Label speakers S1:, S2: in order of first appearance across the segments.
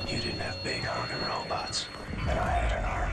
S1: You didn't have big honking robots, and I had an army.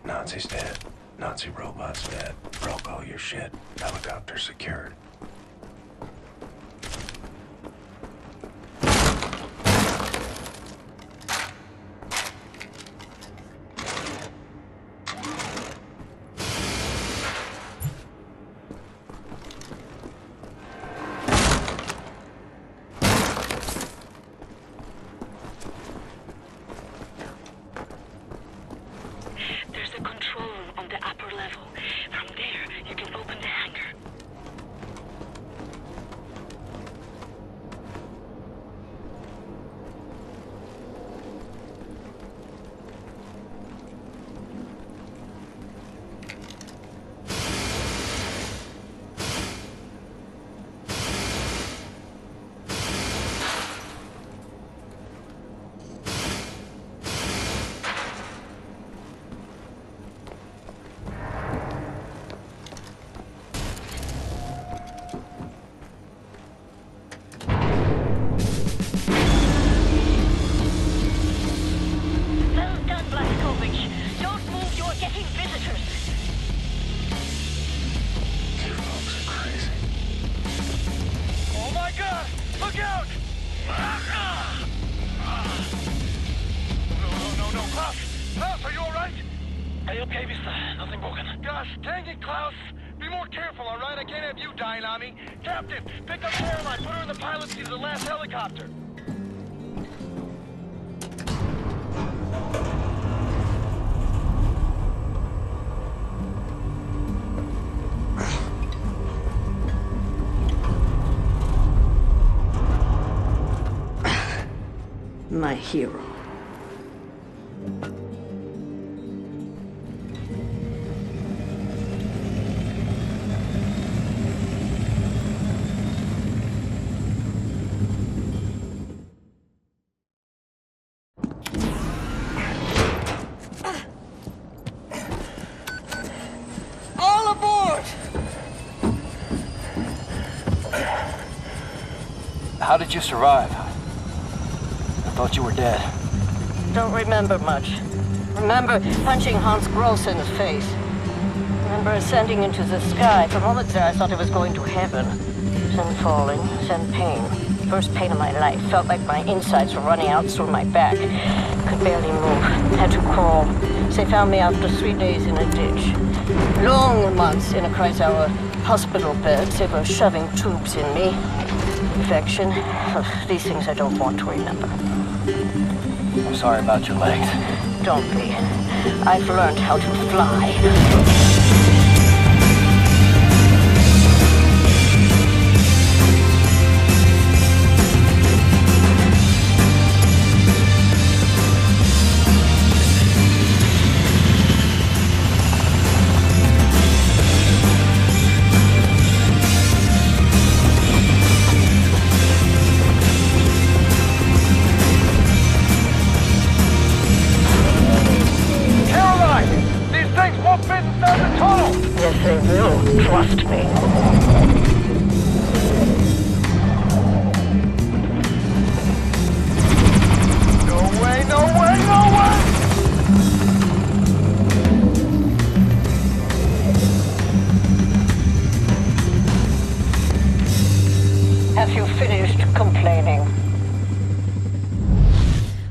S1: Nazi's dead. Nazi robot's dead. Broke all your shit. Helicopter secured.
S2: There's a control room on the upper level. From there, you can open the hangar.
S3: Are you okay, mister? Nothing broken.
S4: Gosh dang it, Klaus!
S3: more careful, all right? I can't have you dying on me. Captain, pick up Caroline. Put her in the pilot seat of the last helicopter.
S4: My hero.
S5: All aboard!
S6: How did you survive? I thought you were dead.
S4: Don't remember much. Remember punching Hans Gross in the face. Remember ascending into the sky. For moments there I thought I was going to heaven. Then falling, then pain. First pain of my life. Felt like my insides were running out through my back. Could barely move. Had to crawl. They found me after 3 days in a ditch. Long months in a Kreisauer hospital bed. They were shoving tubes in me. Infection. These things I don't want to remember.
S6: I'm sorry about your legs.
S4: Don't be. I've learned how to fly. Yes, they will. Trust me.
S3: No way, no way, no way!
S4: Have you finished complaining?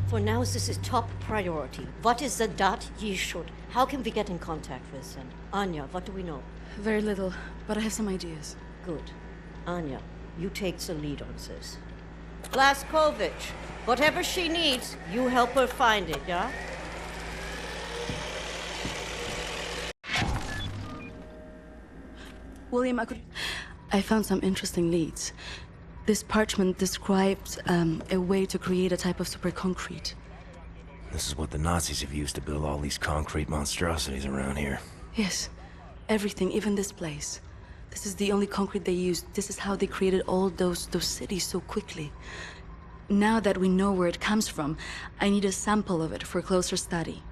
S7: For now, this is top priority. What is the dot ye should? How can we get in contact with them? Anya, what do we know?
S5: Very little, but I have some ideas.
S7: Good. Anya, you take the lead on this. Blaskovich, whatever she needs, you help her find it, yeah?
S5: William, I found some interesting leads. This parchment describes a way to create a type of super concrete.
S1: This is what the Nazis have used to build all these concrete monstrosities around here.
S5: Yes, everything, even this place. This is the only concrete they used. This is how they created all those cities so quickly. Now that we know where it comes from, I need a sample of it for closer study.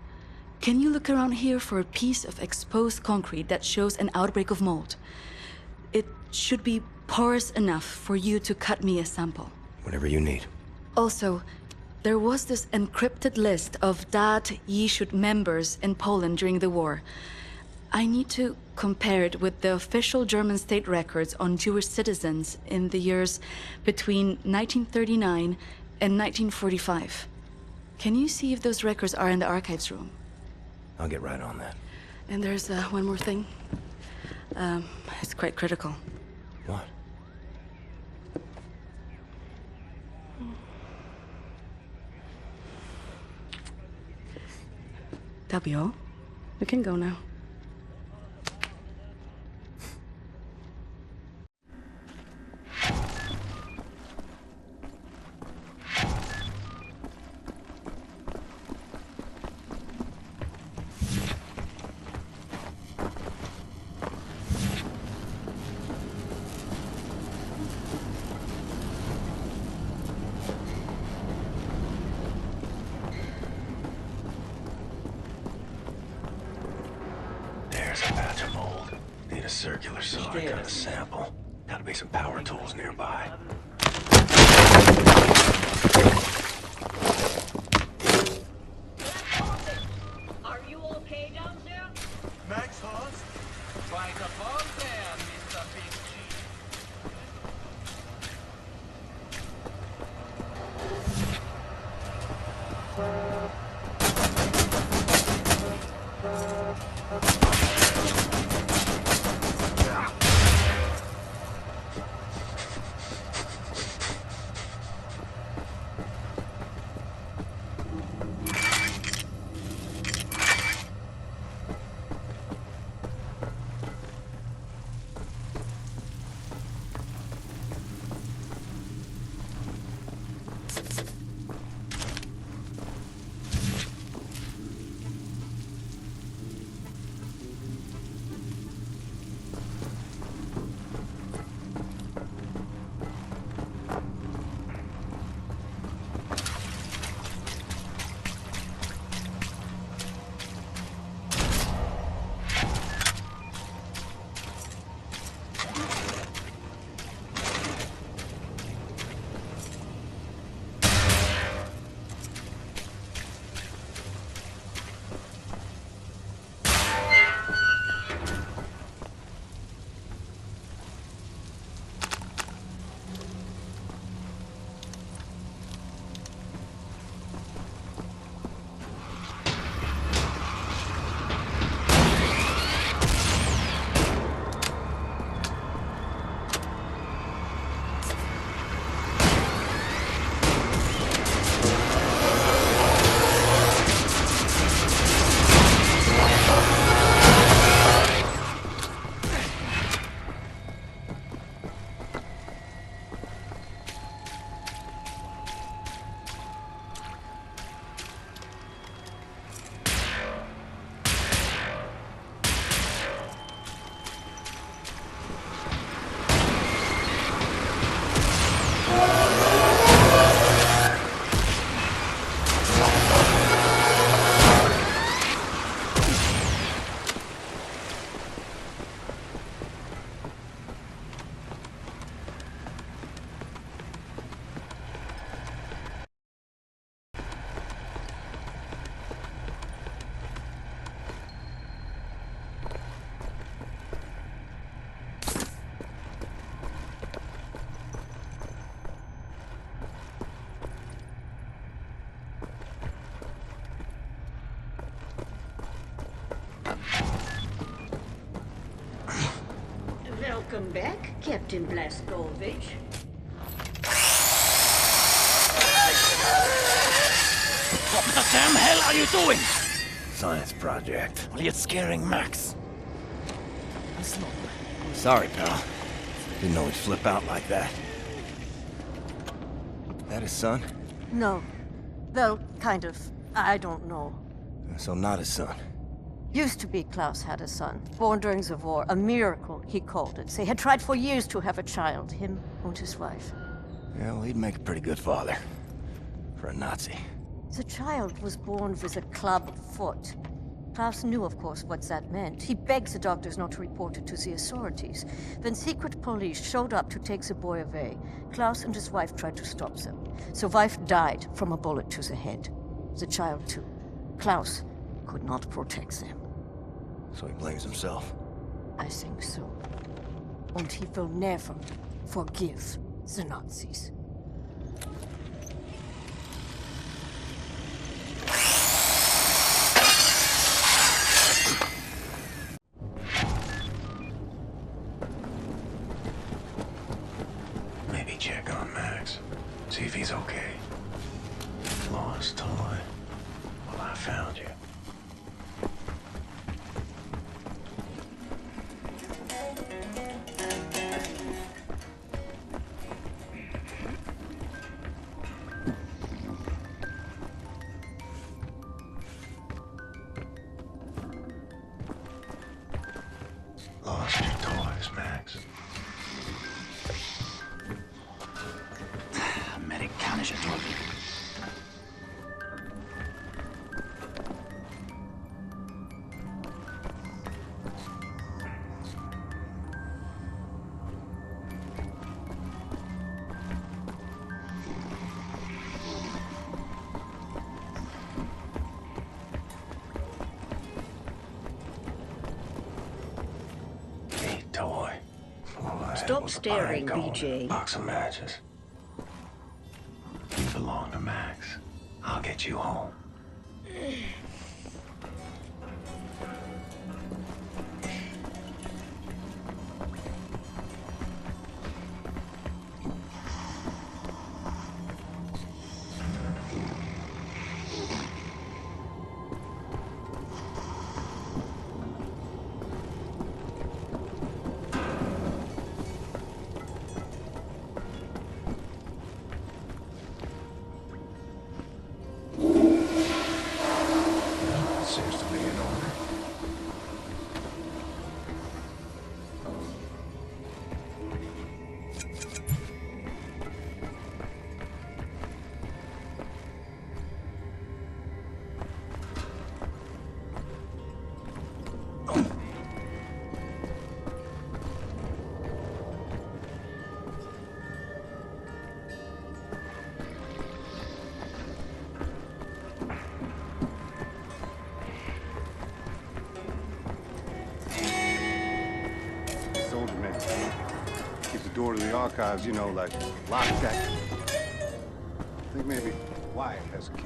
S5: Can you look around here for a piece of exposed concrete that shows an outbreak of mold? It should be porous enough for you to cut me a sample.
S1: Whatever you need.
S5: Also, there was this encrypted list of Dat Yeshut members in Poland during the war. I need to compare it with the official German state records on Jewish citizens in the years between 1939 and 1945. Can you see if those records are in the archives room?
S1: I'll get right on that.
S5: And there's one more thing. It's quite critical.
S1: What?
S5: That'll be all. We can go now.
S1: There's a batch of mold. Need a circular saw to cut a sample. Gotta be some power tools nearby.
S7: Are you okay down there?
S3: Max Hans?
S8: Right above there, Mr. Big Chief.
S7: Welcome back, Captain Blazkowicz.
S6: What the damn hell are you doing?
S1: Science project.
S6: Well, you're scaring Max. Sorry, pal. Didn't know he'd flip out like that. That his son?
S7: No. Well, kind of. I don't know.
S6: So not his son.
S7: Used to be Klaus had a son, born during the war. A miracle, he called it. They had tried for years to have a child, him and his wife.
S6: Yeah, well, he'd make a pretty good father. For a Nazi.
S7: The child was born with a club foot. Klaus knew, of course, what that meant. He begged the doctors not to report it to the authorities. When secret police showed up to take the boy away, Klaus and his wife tried to stop them. The wife died from a bullet to the head. The child, too. Klaus could not protect them.
S6: So he blames himself.
S7: I think so. And he will never forgive the Nazis.
S1: Maybe check on Max. See if he's okay. Lost toy. Well, I found you. Lost your toys, Max.
S6: Amerikanische Teufel.
S1: Neat toy. Oh,
S7: Stop staring,
S1: I ain't going.
S7: BJ.
S1: Box of matches. You belong to Max. I'll get you home. Seems to be in order.
S9: Soldier man. Keep the door to the archives, you know, like lockjack. I think maybe Wyatt has a key.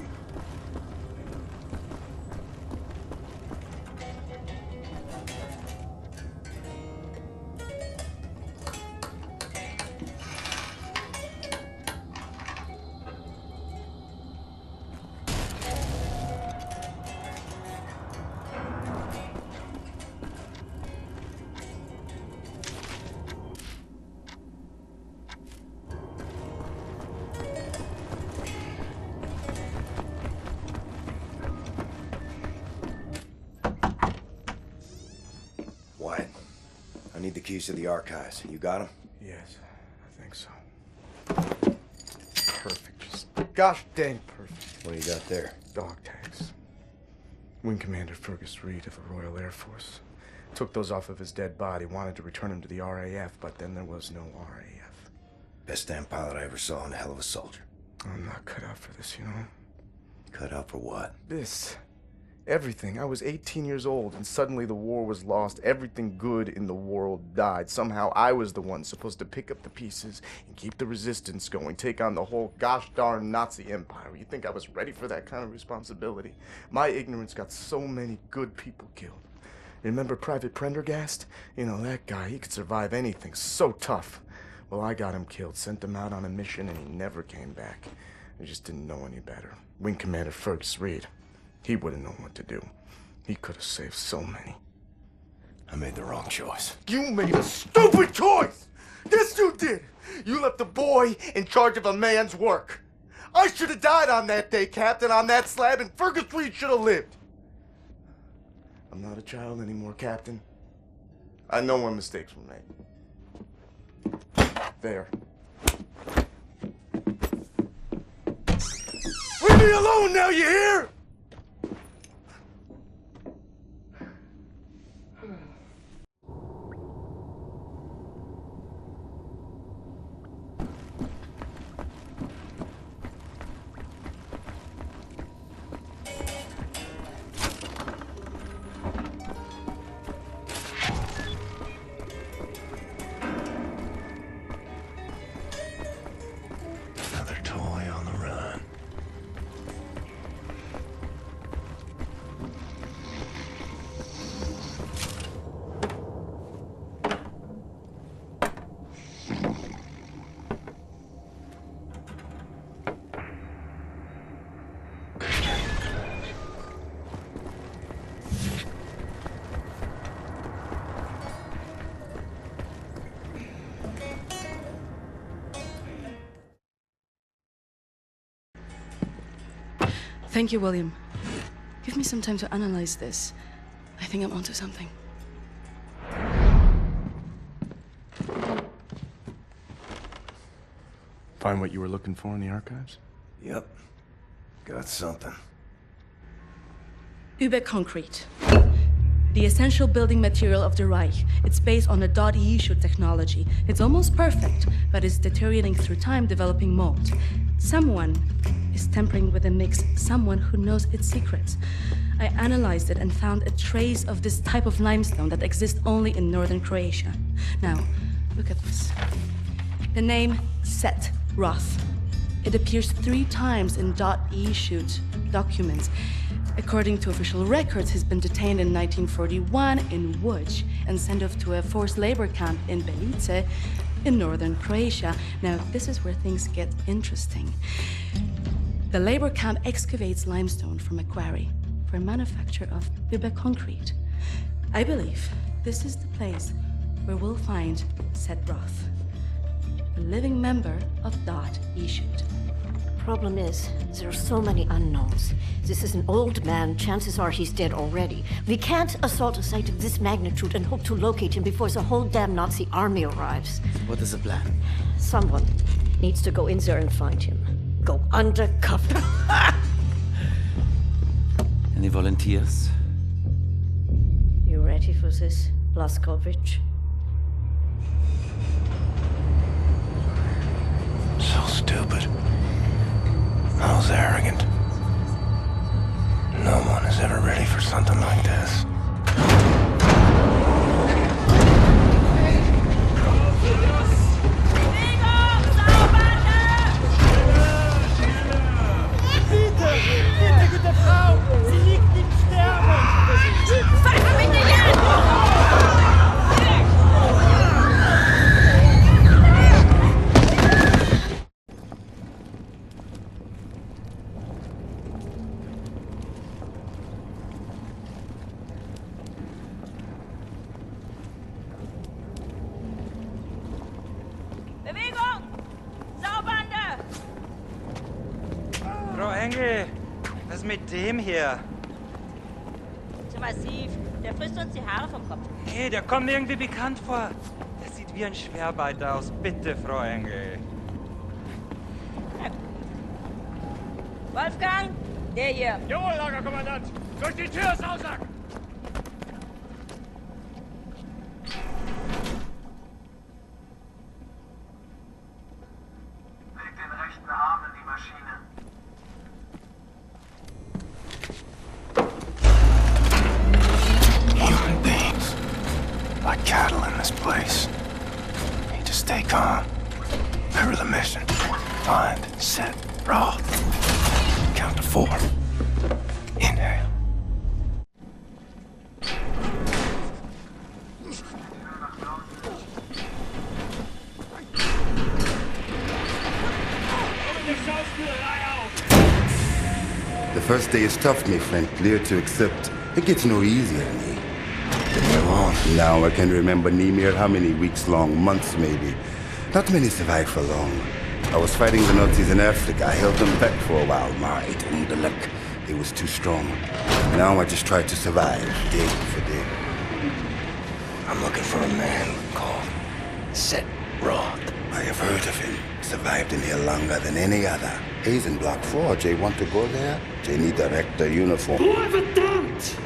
S6: Wyatt, I need the keys to the archives. You got them?
S10: Yes, I think so. Perfect. Just gosh dang perfect.
S6: What do you got there?
S10: Dog tags. Wing Commander Fergus Reed of the Royal Air Force. Took those off of his dead body, wanted to return him to the RAF, but then there was no RAF.
S6: Best damn pilot I ever saw and a hell of a soldier.
S10: I'm not cut out for this, you know?
S6: Cut out for what?
S10: This. Everything. I was 18 years old, and suddenly the war was lost. Everything good in the world died. Somehow I was the one supposed to pick up the pieces and keep the resistance going, take on the whole gosh darn Nazi empire. You think I was ready for that kind of responsibility? My ignorance got so many good people killed. Remember Private Prendergast? You know, that guy, he could survive anything. So tough. Well, I got him killed, sent him out on a mission, and he never came back. I just didn't know any better. Wing Commander Fergus Reed, he would have known what to do. He could have saved so many.
S1: I made the wrong choice.
S10: You made a stupid choice! Yes, you did! You left a boy in charge of a man's work. I should have died on that day, Captain, on that slab, and Fergus Reed should have lived. I'm not a child anymore, Captain. I know when mistakes were made. There. Leave me alone now, you hear?
S1: Another toy on the run.
S5: Thank you, William. Give me some time to analyze this. I think I'm onto something.
S10: Find what you were looking for in the archives?
S1: Yep. Got something.
S5: Überconcrete. The essential building material of the Reich. It's based on a .E shoot technology. It's almost perfect, but it's deteriorating through time, developing mold. Someone is tampering with the mix, someone who knows its secrets. I analyzed it and found a trace of this type of limestone that exists only in northern Croatia. Now, look at this. The name Set Roth. It appears 3 times in .E shoot documents. According to official records, he's been detained in 1941 in Łódź and sent off to a forced labor camp in Belice in northern Croatia. Now, this is where things get interesting. The labor camp excavates limestone from a quarry for manufacture of Überconcrete. I believe this is the place where we'll find Set Roth, a living member of .E shoot.
S7: Problem is, there are so many unknowns. This is an old man. Chances are he's dead already. We can't assault a site of this magnitude and hope to locate him before the whole damn Nazi army arrives.
S6: What is the plan?
S7: Someone needs to go in there and find him. Go undercover.
S6: Any volunteers?
S7: You ready for this, Blazkowicz?
S1: So stupid. I was arrogant. No one is ever ready for something like this.
S8: Bitte, gute Frau! Sie liegt im Sterben! Fassen mich nicht an!
S2: Bewegung! Saubande!
S8: Frau Engel, was ist mit dem hier?
S2: Zu massiv. Der frisst uns die Haare vom Kopf.
S8: Nee, der kommt mir irgendwie bekannt vor. Der sieht wie ein Schwerarbeiter aus. Bitte, Frau Engel.
S2: Wolfgang, der hier.
S3: Jawohl, Lagerkommandant! Durch die Tür, Sausack!
S11: Leg den rechten Arm in die Maschine.
S1: Human beings. Like cattle in this place. Need to stay calm. Remember the mission. Find, set, Roth. Count to 4. Inhale.
S12: The first day is tough, my friend, clear to accept. It gets no easier, me. Now I can remember near how many weeks long, months maybe. Not many survive for long. I was fighting the Nazis in Africa. I held them back for a while, maar it underluck. It was too strong. Now I just try to survive, day for day.
S1: I'm looking for a man called Set Roth.
S12: I have heard of him. Survived in here longer than any other. He's in Block 4. Jay want to go there? Jay need a rector uniform.
S8: Verdammt!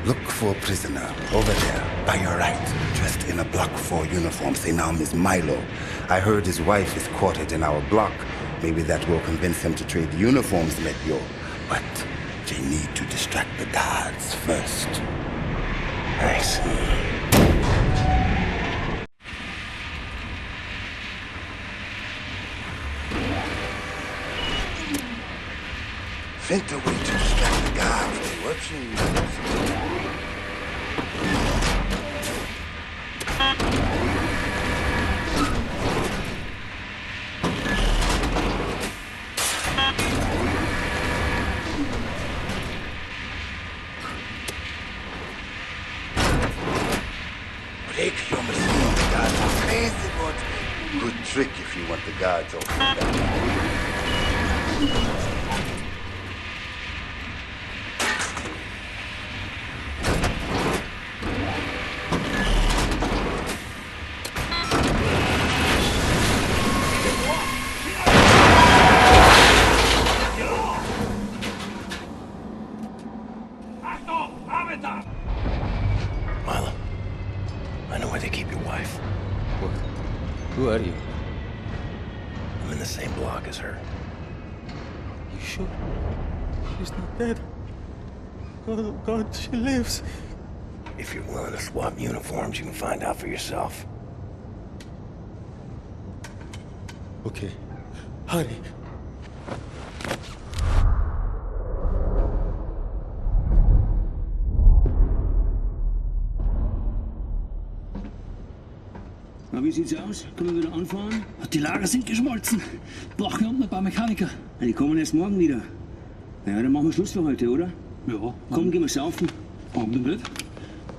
S12: Look for a prisoner over there, by your right, dressed in a Block 4 uniform. Say now, Miss Milo. I heard his wife is quartered in our block. Maybe that will convince him to trade uniforms, Metyo. But they need to distract the guards first.
S1: Thanks.
S12: Think the way to distract the guards. They watching. Break your machine, the guards are crazy, but good trick if you want the guards off your back.
S1: Milo, I know where they keep your wife.
S13: Who are you?
S1: I'm in the same block as her.
S13: You sure? She's not dead. Oh God, she lives.
S1: If you're willing to swap uniforms, you can find out for yourself.
S13: Okay, hurry.
S14: Na, wie sieht's aus? Können wir wieder anfahren? Die Lager sind geschmolzen. Brauchen wir unten ein paar Mechaniker. Ja, die kommen erst morgen wieder. Ja, dann machen wir Schluss für heute, oder? Ja. Komm, gehen wir saufen. Warum denn nicht?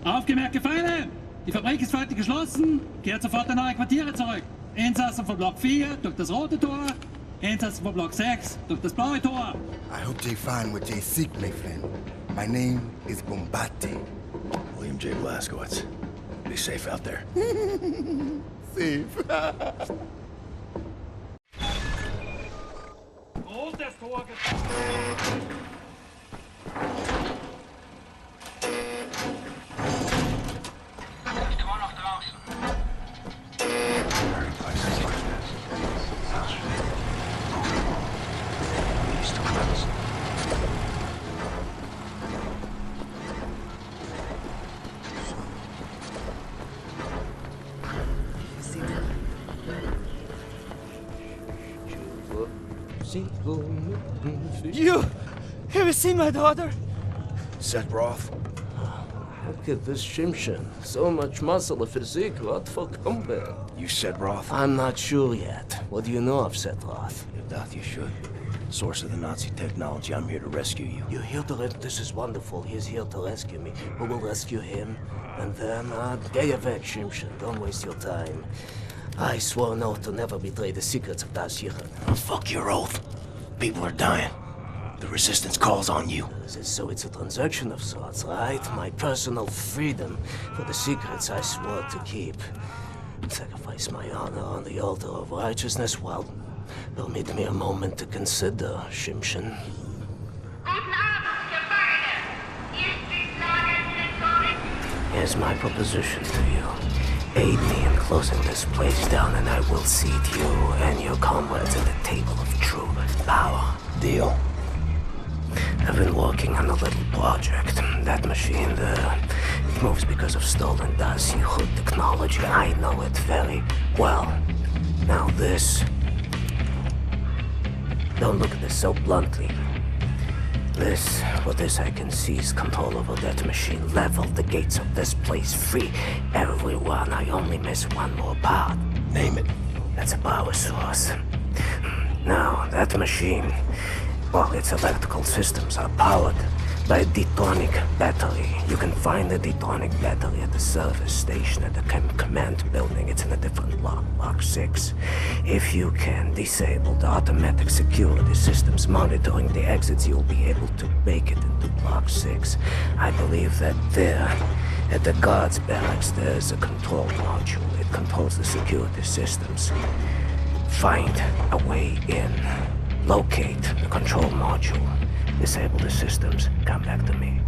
S14: Aufgemerkt, Gefangene! Die Fabrik ist heute geschlossen. Kehrt sofort in eure Quartiere zurück. Insassen von Block 4 durch das rote Tor. Insassen von Block 6 durch das blaue Tor.
S12: I hope they find what they seek, my friend. My name is Bombate.
S1: William J. Blaskowitz. Be safe out there.
S12: Safe.
S8: Rotes Tor
S11: Tor noch draußen.
S8: You! Have you seen my daughter?
S1: Set Roth?
S15: Look at this Shimshin. So much muscle, a physique. What for combat?
S1: You Set Roth?
S15: I'm not sure yet. What do you know of Set Roth?
S1: You doubt you should. Source of the Nazi technology. I'm here to rescue you.
S15: You're here to This is wonderful. He's here to rescue me. Who will rescue him? And then, get weg, Shimshin. Don't waste your time. I swore an oath to never betray the secrets of Das Yichud.
S1: Oh, fuck your oath. People are dying. The resistance calls on you.
S15: So it's a transaction of sorts, right? My personal freedom for the secrets I swore to keep. Sacrifice my honor on the altar of righteousness? Well, permit me a moment to consider, Shimshin. Here's my proposition to you. Aid me in closing this place down, and I will seat you and your comrades at the table of true power.
S1: Deal.
S15: I've been working on a little project. That machine there, it moves because of stolen Das Yichud technology. I know it very well. Now this... Don't look at this so bluntly. For this I can seize control over that machine, level the gates of this place, free everyone. I only miss one more part.
S1: Name it.
S15: That's a power source. Now, That machine, well, its electrical systems are powered by a detonic battery. You can find the detonic battery at the service station at the command building. It's in a different block, Block 6. If you can disable the automatic security systems monitoring the exits, you'll be able to make it into Block 6. I believe that there, at the guards barracks, there's a control module. It controls the security systems. Find a way in. Locate the control module. Disable the systems. Come back to me.